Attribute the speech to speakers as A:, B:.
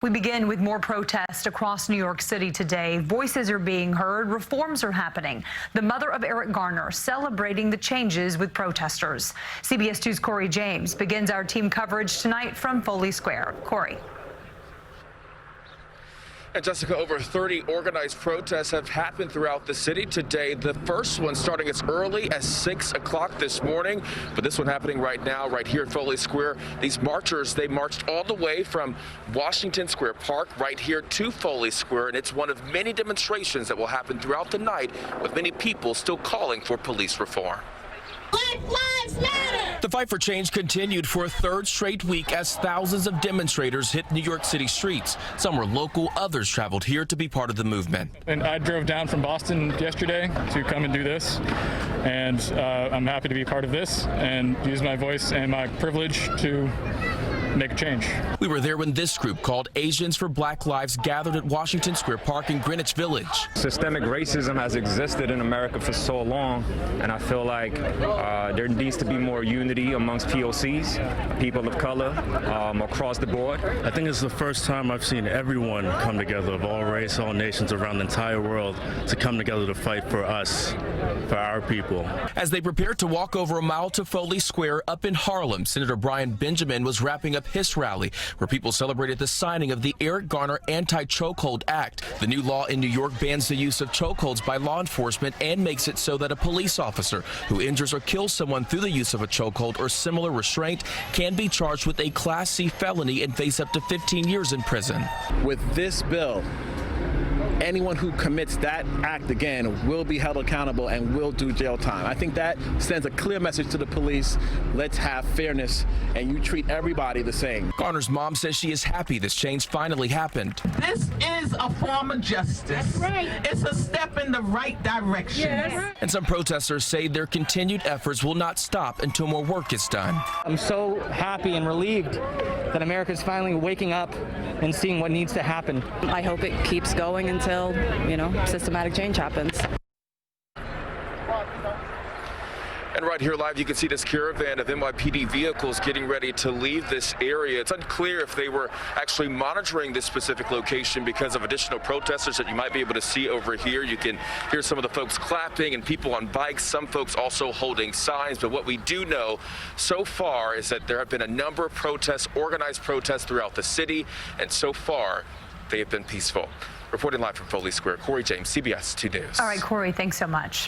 A: We begin with more protests across New York City today. Voices are being heard. Reforms are happening. The mother of Eric Garner celebrating the changes with protesters. CBS 2's Cory James begins our team coverage tonight from Foley Square. Cory.
B: And Jessica, over 30 organized protests have happened throughout the city today. The first one starting as early as 6 o'clock this morning, but this one happening right now, right here at Foley Square. These marchers, they marched all the way from Washington Square Park right here to Foley Square, and it's one of many demonstrations that will happen throughout the night, with many people still calling for police reform.
C: Black Lives Matter!
D: The fight for change continued for a third straight week as thousands of demonstrators hit New York City streets. Some were local, others traveled here to be part of the movement.
E: And I drove down from Boston yesterday to come and do this, and I'm happy to be part of this and use my voice and my privilege to make a change.
D: We were there when this group called Asians for Black Lives gathered at Washington Square Park in Greenwich Village.
F: Systemic racism has existed in America for so long, and I feel like there needs to be more unity amongst POCs, people of color, across the board.
G: I think it's the first time I've seen everyone come together of all race, all nations around the entire world to come together to fight for us, for our people.
D: As they prepared to walk over a mile to Foley Square up in Harlem, Senator Brian Benjamin was wrapping up his rally, where people celebrated the signing of the Eric Garner Anti-Chokehold Act. The new law in New York bans the use of chokeholds by law enforcement and makes it so that a police officer who injures or kills someone through the use of a chokehold or similar restraint can be charged with a Class C felony and face up to 15 years in prison.
H: With this bill, anyone who commits that act again will be held accountable and will do jail time. I think that sends a clear message to the police. Let's have fairness, and you treat everybody the same.
D: Garner's mom says she is happy this change finally happened.
I: This is a form of justice.
C: That's right.
I: It's a step in the right direction.
C: Yes.
D: And some protesters say their continued efforts will not stop until more work is done.
J: I'm so happy and relieved that America's finally waking up and seeing what needs to happen.
K: I hope it keeps going until, systematic change happens.
B: And right here live, you can see this caravan of NYPD vehicles getting ready to leave this area. It's unclear if they were actually monitoring this specific location because of additional protesters that you might be able to see over here. You can hear some of the folks clapping and people on bikes, some folks also holding signs. But what we do know so far is that there have been a number of protests, organized protests throughout the city, and so far they have been peaceful. Reporting live from Foley Square, Cory James, CBS 2 News.
A: All right, Cory, thanks so much.